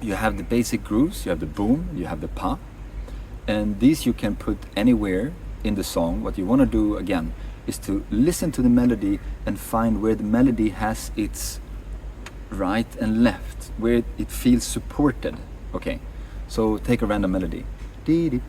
you have the basic grooves, you have the boom, you have the pa, and these you can put anywhere in the song. What you want to do again is to listen to the melody and find where the melody has its right and left, where it feels supported. Okay, so take a random melody. This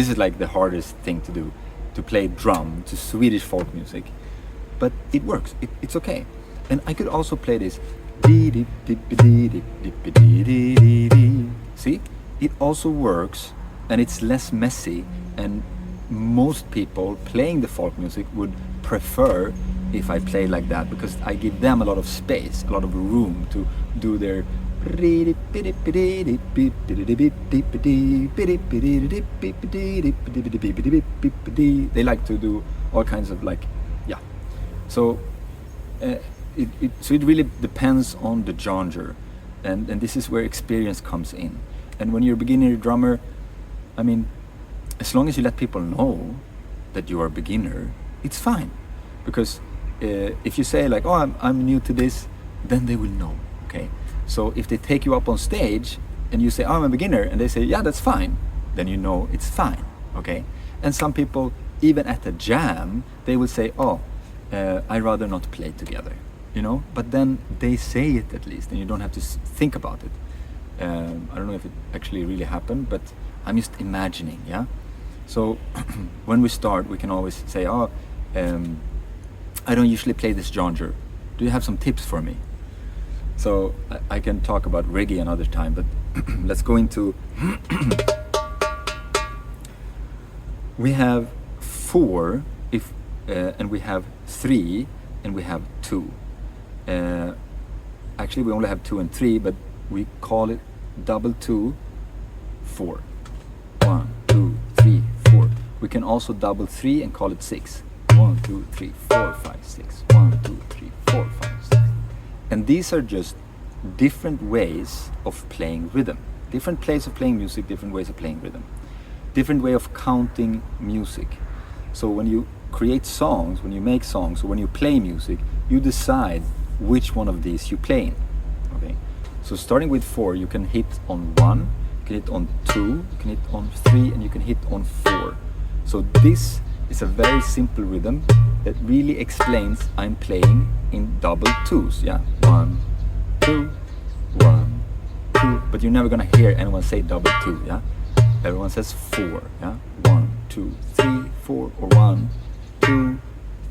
is like the hardest thing to do, to play drum to Swedish folk music, but it works. It's okay. And I could also play this. See, it also works, and it's less messy, and most people playing the folk music would prefer if I play like that, because I give them a lot of space, a lot of room to do their. They like to do all kinds of like, yeah. So so it really depends on the genre, and this is where experience comes in. And when you're a beginner drummer, I mean, as long as you let people know that you are a beginner, it's fine. Because if you say like, oh, I'm new to this, then they will know, okay? So if they take you up on stage and you say, oh, I'm a beginner, and they say, yeah, that's fine, then you know it's fine, okay? And some people, even at a jam, they will say, oh, I'd rather not play together, you know? But then they say it at least, and you don't have to think about it. I don't know if it actually really happened, but I'm just imagining, yeah? So when we start, we can always say, oh, I don't usually play this genre. Do you have some tips for me? So I can talk about reggae another time, but let's go into... We have 4, and we have 3, and we have 2. Actually, we only have 2 and 3, but we call it double 2, 4. 1, 2, 3, 4. We can also double 3 and call it 6. 1, 2, 3, 4, 5, 6. 1, 2, 3, 4, 5, 6. And these are just different ways of playing rhythm. Different ways of playing music, different ways of playing rhythm. Different way of counting music. So when you create songs, when you make songs, or when you play music, you decide which one of these you play in. Okay? So starting with 4, you can hit on 1, you can hit on 2, you can hit on 3, and you can hit on 4. So this is a very simple rhythm that really explains I'm playing in double 2s. Yeah, 1, 2, 1, 2. But you're never gonna hear anyone say double 2. Yeah, everyone says 4. Yeah, 1, 2, 3, 4, or 1, 2,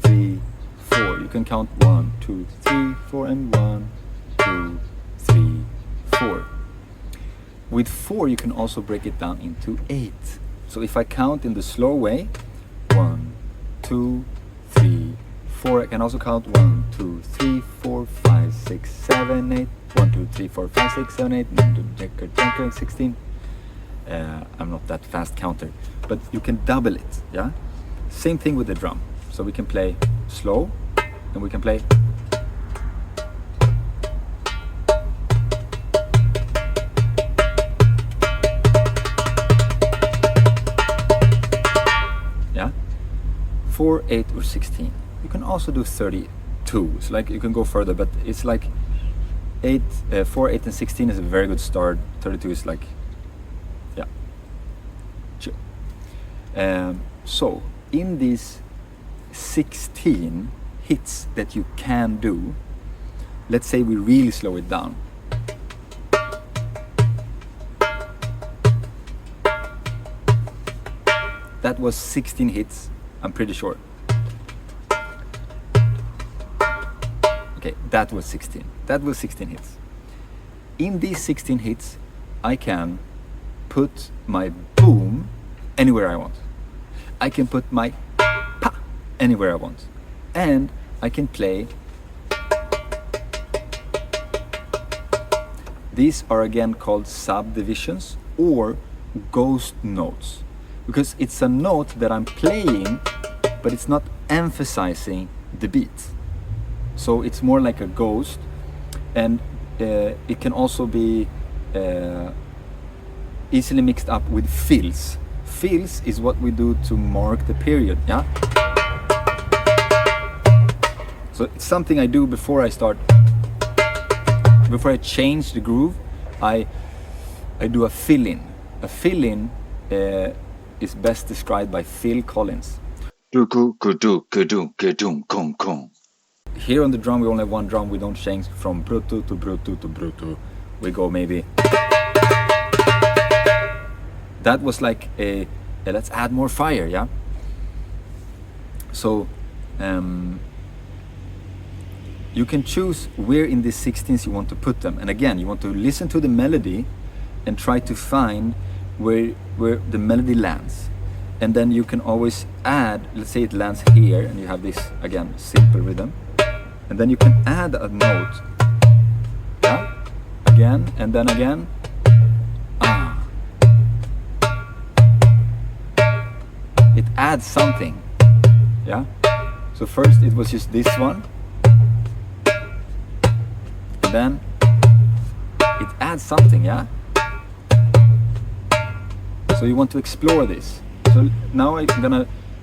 3, 4. You can count 1, 2, 3, 4, and 1, 2, 3, 4. With 4, you can also break it down into 8. So if I count in the slow way, 1, 2, 3, 4. I can also count 1, 2, 3, 4, 5, 6, 7, 8. 1, 2, 3, 4, 5, 6, 7, 8. 1, 2, 3, 16. I'm not that fast counter, but you can double it. Yeah. Same thing with the drum. So we can play slow, and we can play. Yeah. 4, 8, or 16. You can also do 32. So like you can go further, but it's like 4, 8, and 16 is a very good start. 32 is like, yeah. Sure. So in these 16 hits that you can do, let's say we really slow it down. That was 16 hits, I'm pretty sure. Okay, that was 16. That was 16 hits. In these 16 hits, I can put my boom anywhere I want. I can put my pa anywhere I want. And I can play. These are again called subdivisions or ghost notes, because it's a note that I'm playing, but it's not emphasizing the beat. So it's more like a ghost, and it can also be easily mixed up with fills. Fills is what we do to mark the period, yeah? So it's something I do before I start, before I change the groove, I do a fill-in. A fill-in is best described by Phil Collins. Here on the drum we only have one drum, we don't change from brutto to brutto to brutto. We go maybe... That was like a let's add more fire, yeah? So you can choose where in these 16ths you want to put them. And again, you want to listen to the melody and try to find where the melody lands. And then you can always add, let's say it lands here and you have this, again, simple rhythm. And then you can add a note, yeah? Again, and then again. It adds something, yeah? So first it was just this one. And then it adds something, yeah? So you want to explore this. So now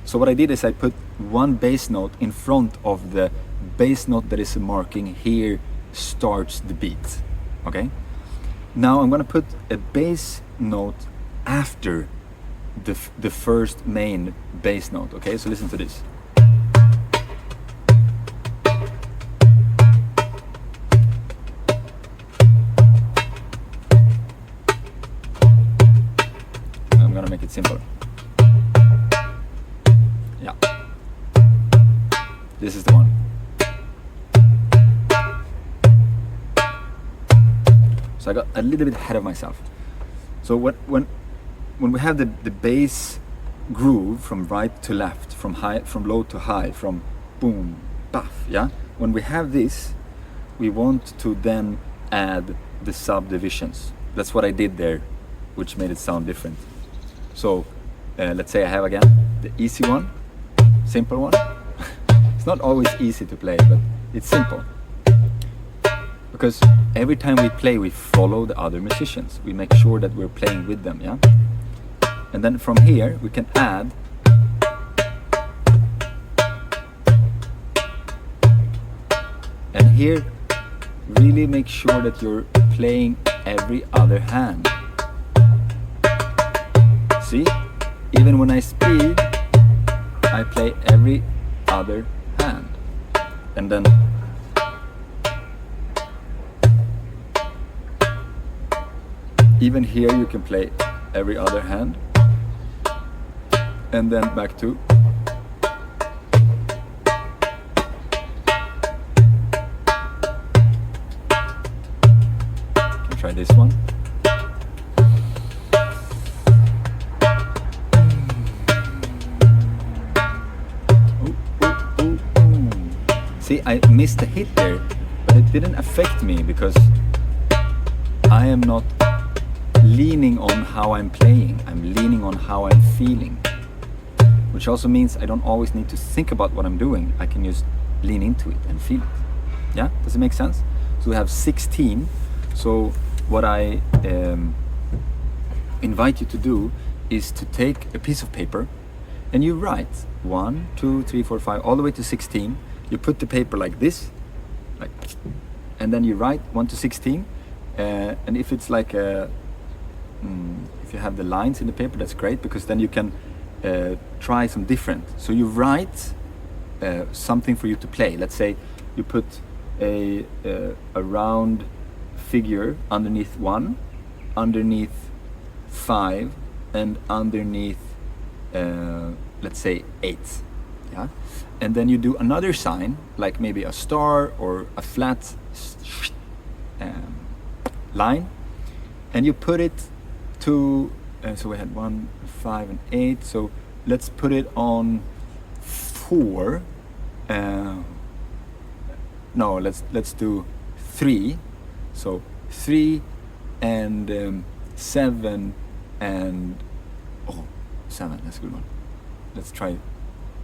so what I did is I put one bass note in front of the bass note that is marking here starts the beat, okay? Now I'm gonna put a bass note after the first main bass note, okay? So listen to this. I'm gonna make it simple. Yeah. This is the one. So I got a little bit ahead of myself. So when we have the bass groove from right to left, from low to high, from boom, buff, yeah? When we have this, we want to then add the subdivisions. That's what I did there, which made it sound different. So let's say I have again the easy one, simple one. It's not always easy to play, but it's simple. Because every time we play, we follow the other musicians. We make sure that we're playing with them, yeah? And then from here, we can add and here, really make sure that you're playing every other hand. See? Even when I speed, I play every other hand. And then even here you can play every other hand. And then back to. Can try this one. See, I missed a hit there, but it didn't affect me because I am not leaning on how I'm playing. I'm leaning on how I'm feeling. Which also means I don't always need to think about what I'm doing. I can just lean into it and feel it. Yeah, does it make sense? So we have 16. So what I invite you to do is to take a piece of paper and you write 1, 2, 3, 4, 5, all the way to 16. You put the paper like this, like, and then you write 1 to 16. And if it's like if you have the lines in the paper, that's great, because then you can try some different. So you write something for you to play. Let's say you put a round figure underneath 1, underneath 5, and underneath let's say 8. Yeah, and then you do another sign, like maybe a star or a flat line, and you put it to. So we had 1, 5, and 8. So let's put it on 4. No, let's do 3. So 3 and 7 and 7. That's a good one.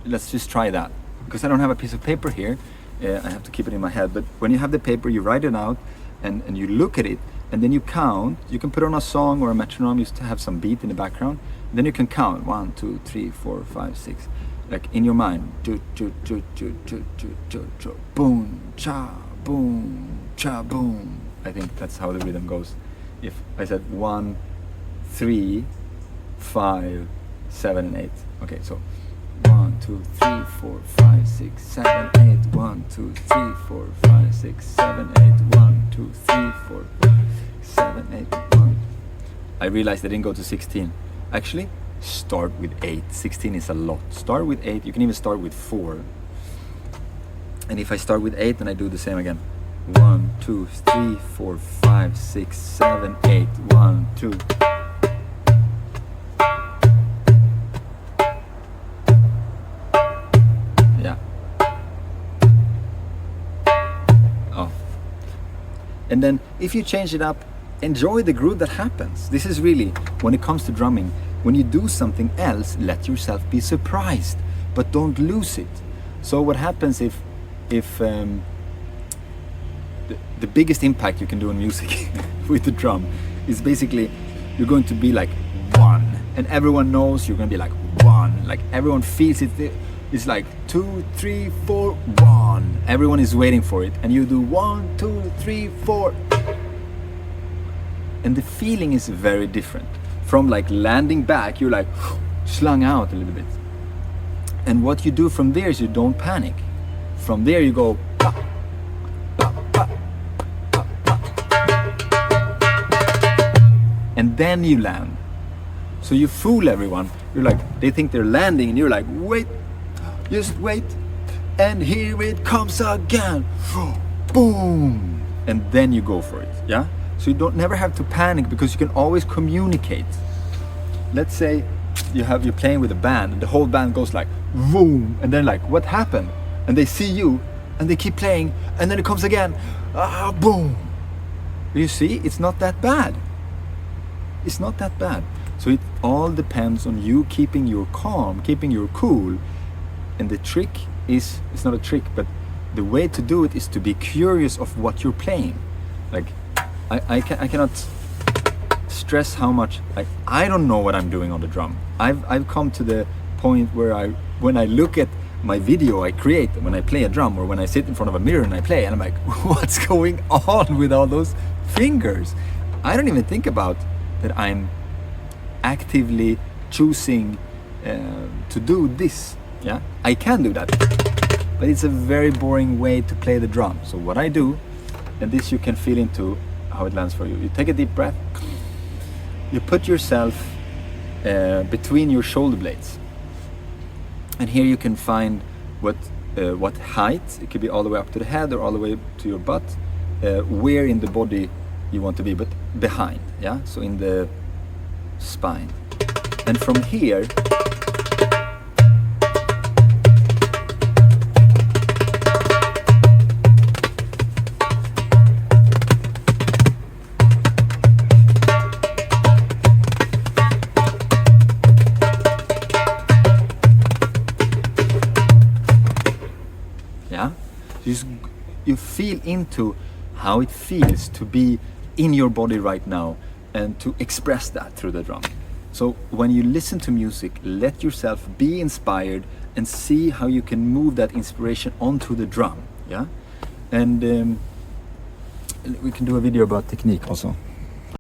Let's just try that, because I don't have a piece of paper here. I have to keep it in my head. But when you have the paper, you write it out and you look at it, and then you count. You can put on a song or a metronome just to have some beat in the background. Then you can count 1, 2, 3, 4, 5, 6, like in your mind. Boom, cha, boom, cha, boom. I think that's how the rhythm goes. If I said 1, 3, 5, 7, and 8. Okay, so 1, 2, 3, 4, 5, 6, 7, 8. 1, 2, 3, 4, 5, 6, 7, 8. 1, 2, 3, 4, 5, 6, 7, 8. 1. I realized I didn't go to 16. Actually, start with 8. 16 is a lot. Start with 8. You can even start with 4. And if I start with 8, then I do the same again. 1, 2, 3, 4, 5, 6, 7, 8. 1, 2. Yeah. Oh. And then if you change it up, enjoy the groove that happens. This is really, when it comes to drumming, when you do something else, let yourself be surprised, but don't lose it. So what happens if the biggest impact you can do in music with the drum is basically you're going to be like 1, and everyone knows you're going to be like 1, like everyone feels it. It's like 2, 3, 4, 1. Everyone is waiting for it, and you do 1, 2, 3, 4. And the feeling is very different. From like landing back, you're like slung out a little bit. And what you do from there is you don't panic. From there you go pa, pa, pa, pa, pa. And then you land. So you fool everyone. You're like, they think they're landing, and you're like, wait, just wait. And here it comes again. Boom. And then you go for it, yeah? So you don't never have to panic, because you can always communicate. Let's say you're playing with a band, and the whole band goes like boom, and then like, what happened? And they see you, and they keep playing, and then it comes again, boom. You see, it's not that bad. It's not that bad. So it all depends on you keeping your calm, keeping your cool. And the trick is, it's not a trick, but the way to do it is to be curious of what you're playing. Like, I cannot stress how much I don't know what I'm doing on the drum. I've come to the point where when I look at my video I create when I play a drum, or when I sit in front of a mirror and I play, and I'm like, what's going on with all those fingers? I don't even think about that I'm actively choosing to do this. Yeah, I can do that, but it's a very boring way to play the drum. So what I do, and this you can feel into how it lands for you. You take a deep breath. You put yourself between your shoulder blades, and here you can find what height. It could be all the way up to the head or all the way to your butt, where in the body you want to be, but behind. Yeah, so in the spine, and from here. You feel into how it feels to be in your body right now, and to express that through the drum. So when you listen to music, let yourself be inspired and see how you can move that inspiration onto the drum. Yeah, and we can do a video about technique also.